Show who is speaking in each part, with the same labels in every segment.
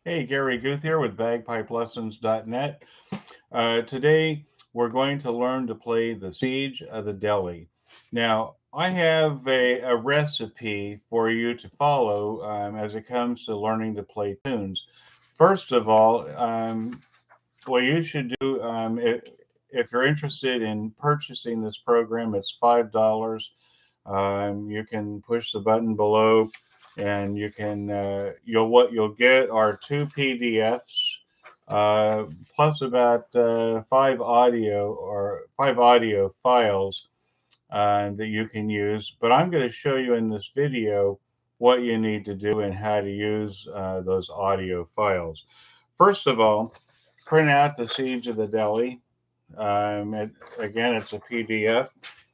Speaker 1: Hey, Gary Guth here with bagpipelessons.net. Today we're going to learn to play the Siege of the Delhi. Now, I have a recipe for you to follow as it comes to learning to play tunes. First of all, what you should do if you're interested in purchasing this program, it's $5. You can push the button below, and you can what you'll get are two PDFs uh, plus about five audio files that you can use. But I'm going to show you in this video what you need to do and how to use those audio files. First of all, print out the Siege of the Delhi. Again, it's a PDF,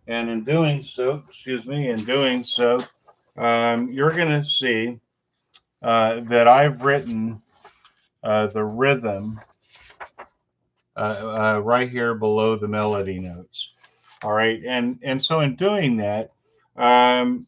Speaker 1: and in doing so, you're going to see that I've written the rhythm right here below the melody notes. All right, and so in doing that, um,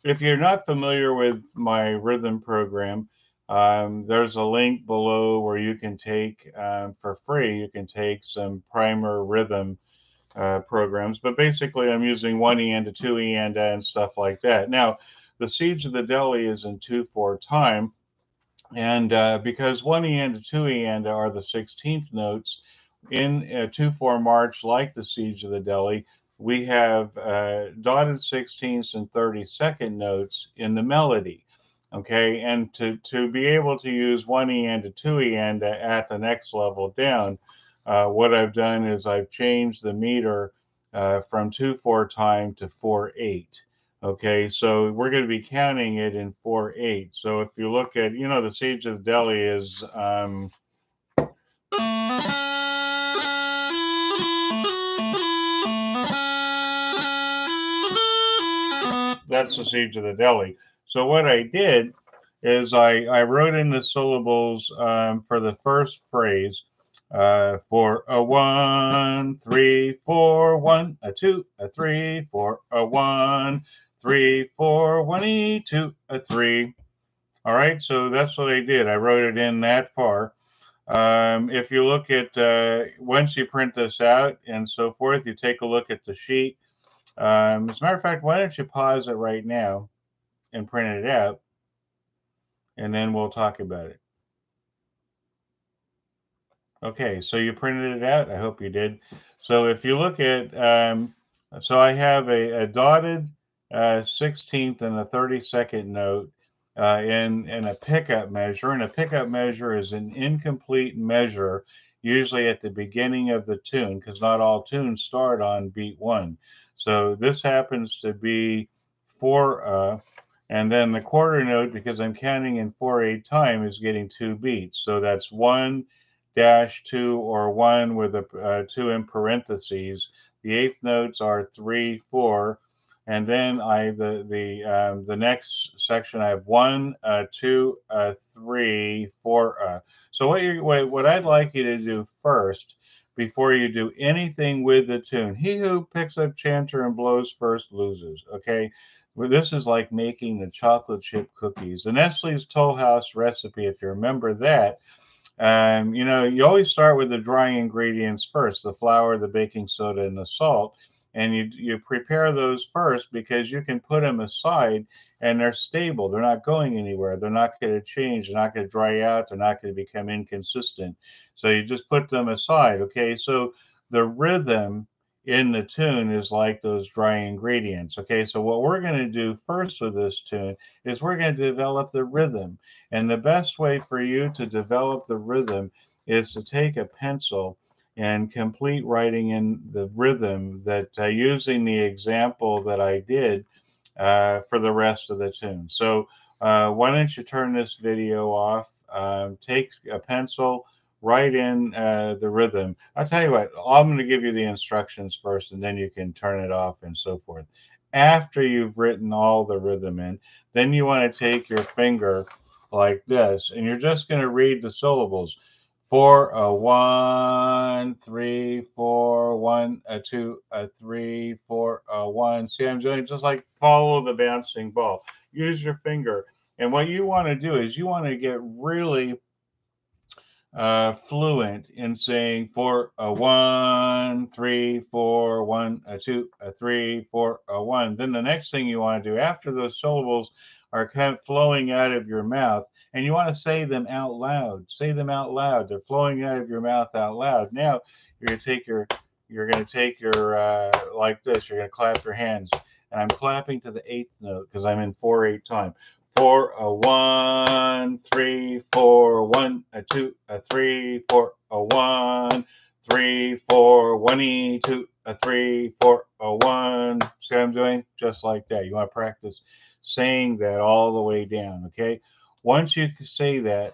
Speaker 1: if you're not familiar with my rhythm program, there's a link below where you can take for free. You can take some primer rhythm programs, but basically I'm using 1 to 2 and stuff like that. Now, the Siege of the Delhi is in 2/4 time, and because 1 to 2 are the 16th notes in 2/4 march, like the Siege of the Delhi, we have dotted 16ths and 32nd notes in the melody. Okay, and to be able to use 1 to 2 at the next level down, what I've done is I've changed the meter from 2/4 time to 4/8. Okay, so we're going to be counting it in 4/8. So if you look at, the Siege of Delhi is that's the Siege of the Delhi. So what I did is I wrote in the syllables for the first phrase for a 1, 3, 4, 1, a 2, a 3, 4, a 1, 3, 4, 1, 2, a 3. All right, so that's what I did. I wrote it in that far. If you look at, once you print this out and so forth, you take a look at the sheet. As a matter of fact, why don't you pause it right now and print it out, and then we'll talk about it. Okay, so you printed it out. I hope you did. So if you look at, so I have a dotted 16th and a 32nd note in a pickup measure, and a pickup measure is an incomplete measure, usually at the beginning of the tune, because not all tunes start on beat 1. So this happens to be 4, and then the quarter note, because I'm counting in 4/8 time, is getting 2 beats. So that's 1 dash 2 or 1 with a 2 in parentheses. The eighth notes are 3, 4, and then the next section I have 1, 2, 3, 4. So what I'd like you to do first, before you do anything with the tune, he who picks up chanter and blows first loses. Okay, well, this is like making the chocolate chip cookies, the Nestle's Toll House recipe. If you remember that, you always start with the dry ingredients first, the flour, the baking soda, and the salt. And you prepare those first because you can put them aside and they're stable. They're not going anywhere. They're not going to change. They're not going to dry out. They're not going to become inconsistent. So you just put them aside. Okay. So the rhythm in the tune is like those dry ingredients. Okay. So what we're going to do first with this tune is we're going to develop the rhythm. And the best way for you to develop the rhythm is to take a pencil and complete writing in the rhythm that using the example that I did for the rest of the tune. So why don't you turn this video off, take a pencil, write in the rhythm. I'll tell you what, I'm going to give you the instructions first, and then you can turn it off and so forth. After you've written all the rhythm in, then you want to take your finger like this, and you're just going to read the syllables. 4, a 1, 3, 4, 1, a 2, a 3, 4, a 1. See, I'm doing just like follow the bouncing ball. Use your finger. And what you want to do is you want to get really fluent in saying 4 1 3 4 1 2 3 4 1. Then the next thing you want to do after those syllables are kind of flowing out of your mouth, and you want to say them out loud. Say them out loud. They're flowing out of your mouth out loud. Now you're going to take your like this. You're going to clap your hands, and I'm clapping to the eighth note because I'm in 4/8 time. 4 1 3 4 1 2 3 4 1 3 4 1 2 3 4 1. See what I'm doing? Just like that. You want to practice saying that all the way down. Okay. Once you say that,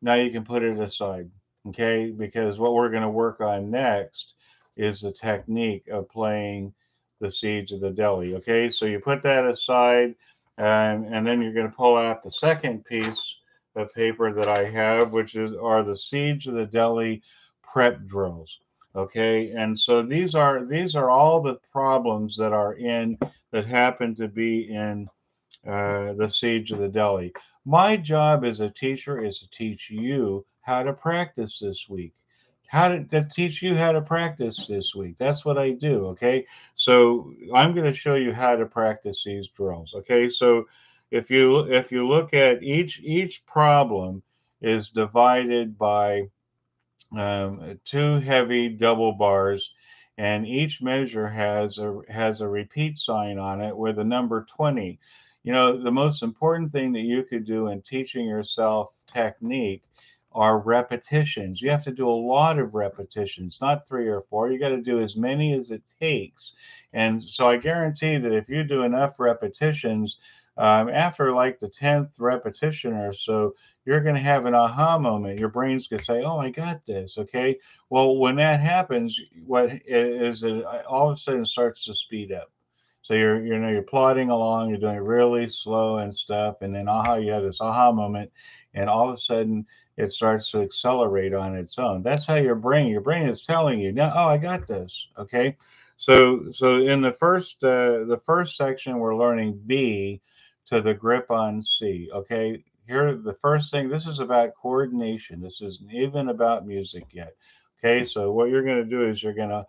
Speaker 1: now you can put it aside. Okay, because what we're going to work on next is the technique of playing the Siege of the Delhi. Okay, so you put that aside, and then you're going to pull out the second piece of paper that I have, which are the Siege of the Delhi prep drills. Okay, and so these are all the problems that happen to be in the Siege of the Delhi. My job as a teacher is to teach you how to practice this week. To teach you how to practice this week. That's what I do. Okay. So I'm going to show you how to practice these drills. Okay. So if you look at each problem is divided by two heavy double bars, and each measure has a repeat sign on it with a number 20. You know, the most important thing that you could do in teaching yourself technique are repetitions. You have to do a lot of repetitions, not three or four. You got to do as many as it takes. And so I guarantee that if you do enough repetitions, after like the 10th repetition or so, you're going to have an aha moment. Your brain's going to say, "Oh, I got this." Okay. Well, when that happens, what is it? All of a sudden, it starts to speed up. So you're plodding along, you're doing it really slow and stuff, and then you have this aha moment, and all of a sudden it starts to accelerate on its own. That's how your brain is telling you now. Oh, I got this. Okay. So in the first section, we're learning B to the grip on C. Okay, here the first thing. This is about coordination. This isn't even about music yet. Okay, so what you're going to do is you're gonna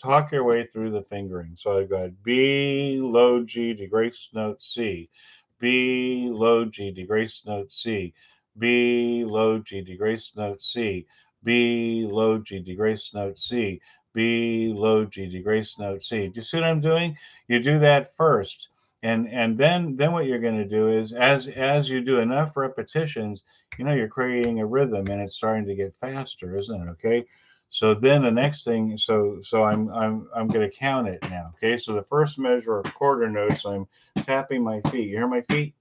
Speaker 1: talk your way through the fingering. So I've got B, low G to grace note C, B, low G to grace note C, B, low G to grace note C, B, low G to grace note C, B, low G to grace note C. Do you see what I'm doing? You do that first, and then what you're going to do is as you do enough repetitions, you're creating a rhythm, and it's starting to get faster, isn't it? Okay. So then the next thing, so I'm going to count it now. Okay. So the first measure of quarter notes, I'm tapping my feet. You hear my feet?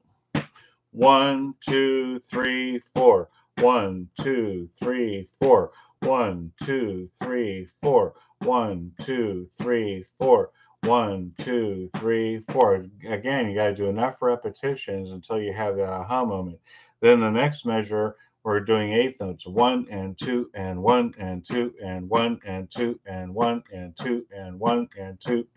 Speaker 1: 1 2 3 4. 1 2 3 4. 1 2 3 4. 1 2 3 4. 1 2 3 4. Again, you got to do enough repetitions until you have that aha moment. Then the next measure, we're doing eighth notes: 1 and 2 and 1 and 2 and 1 and 2 and 1 and 2 and 1 and 2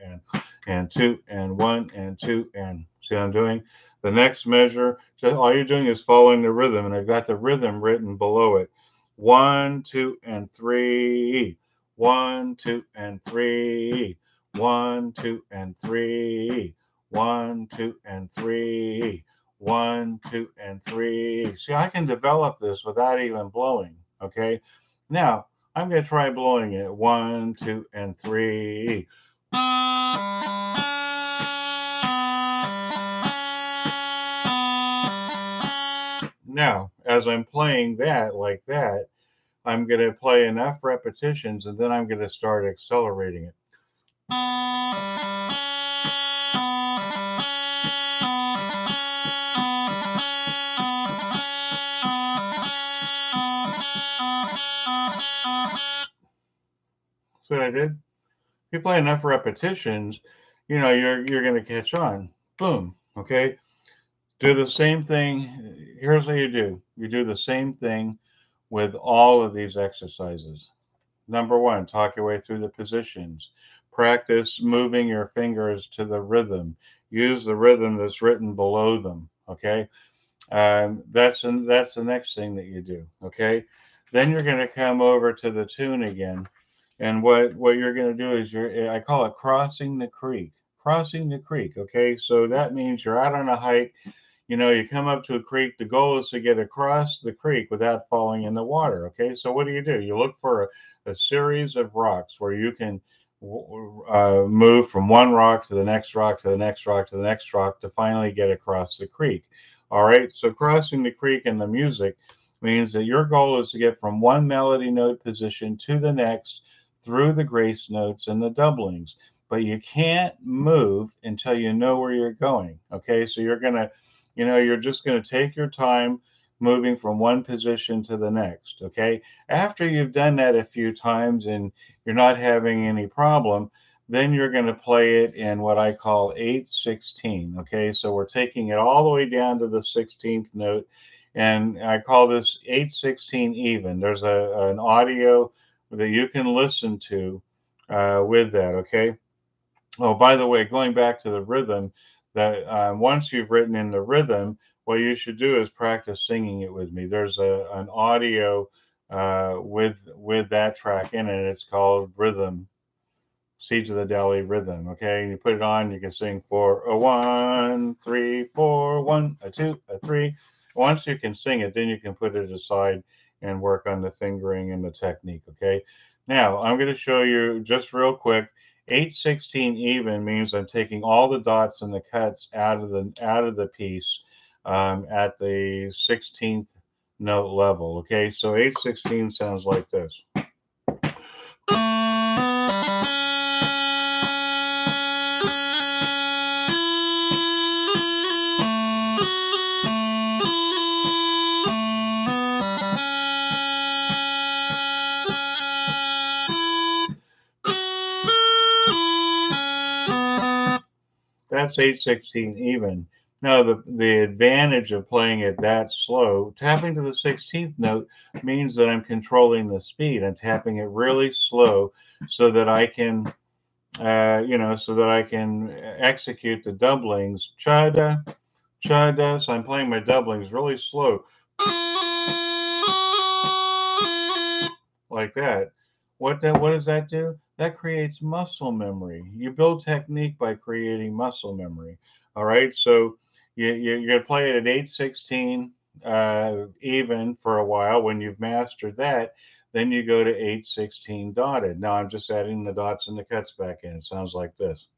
Speaker 1: and 2 and 1 and 2 and see what I'm doing? The next measure, just all you're doing is following the rhythm, and I've got the rhythm written below it. 1 2 and 3. 1 2 and 3. 1 2 and 3. 1 2 and 3. 1 2 and 3. See, I can develop this without even blowing. Okay. Now I'm going to try blowing it. 1 2 and 3. Now, as I'm playing that like that, I'm going to play enough repetitions, and then I'm going to start accelerating it. See what I did? If you play enough repetitions, you're going to catch on. Boom. Okay. Do the same thing. Here's what you do. You do the same thing with all of these exercises. Number one, talk your way through the positions. Practice moving your fingers to the rhythm. Use the rhythm that's written below them. Okay. That's the next thing that you do. Okay. Then you're going to come over to the tune again. And what you're going to do is I call it crossing the creek. Crossing the creek, okay? So that means you're out on a hike. You know, you come up to a creek. The goal is to get across the creek without falling in the water, okay? So what do? You look for a series of rocks where you can move from one rock to the next rock to the next rock to the next rock to finally get across the creek. All right, so crossing the creek in the music means that your goal is to get from one melody note position to the next through the grace notes and the doublings. But you can't move until you know where you're going. Okay, so you're just gonna take your time moving from one position to the next. Okay, after you've done that a few times and you're not having any problem, then you're going to play it in what I call 8/16. Okay, so we're taking it all the way down to the 16th note, and I call this 8/16 even. There's an audio that you can listen to with that. Okay. Oh, by the way, going back to the rhythm, that once you've written in the rhythm, what you should do is practice singing it with me. There's an audio with that track in it. It's called Rhythm, Siege of the Delhi Rhythm. Okay, and you put it on, you can sing for a 1, 3, 4, 1, a 2, a 3. Once you can sing it, then you can put it aside and work on the fingering and the technique. Okay, now I'm going to show you just real quick. 8/16 even means I'm taking all the dots and the cuts out of the piece at the 16th note level. Okay, so 8/16 sounds like this. That's 8/16 even. Now, the advantage of playing it that slow, tapping to the 16th note means that I'm controlling the speed. I'm tapping it really slow so that I can, so that I can execute the doublings. Cha-da, cha-da. So I'm playing my doublings really slow. Like that. What does that do? That creates muscle memory. You build technique by creating muscle memory. All right, so you're gonna play it at 8/16 even for a while. When you've mastered that, then you go to 8/16 dotted. Now I'm just adding the dots and the cuts back in. It sounds like this.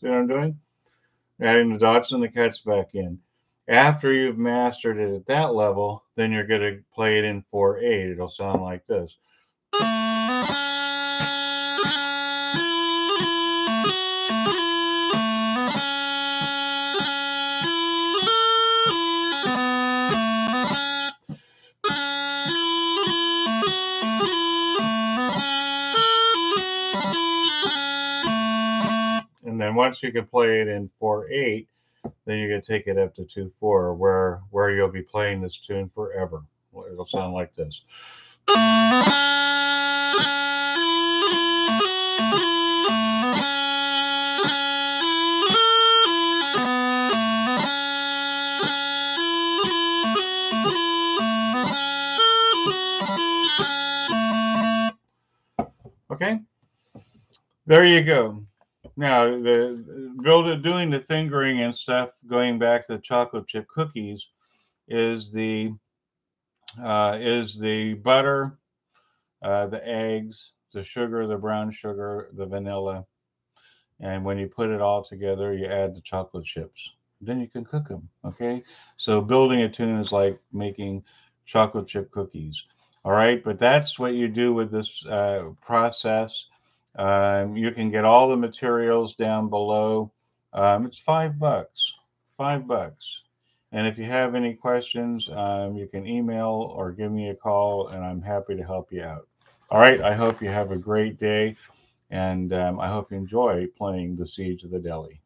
Speaker 1: See what I'm doing? Adding the dots and the cuts back in. After you've mastered it at that level, then you're going to play it in 4/8. It'll sound like this. And then once you can play it in 4/8, then you're going to take it up to 2/4, where you'll be playing this tune forever. It'll sound like this. Okay, there you go. Now, doing the fingering and stuff, going back to the chocolate chip cookies, is the butter, the eggs, the sugar, the brown sugar, the vanilla, and when you put it all together, you add the chocolate chips. Then you can cook them. Okay, so building a tune is like making chocolate chip cookies. All right, but that's what you do with this process. You can get all the materials down below. It's $5. $5. And if you have any questions, you can email or give me a call, and I'm happy to help you out. All right, I hope you have a great day, and I hope you enjoy playing the Siege of the Delhi.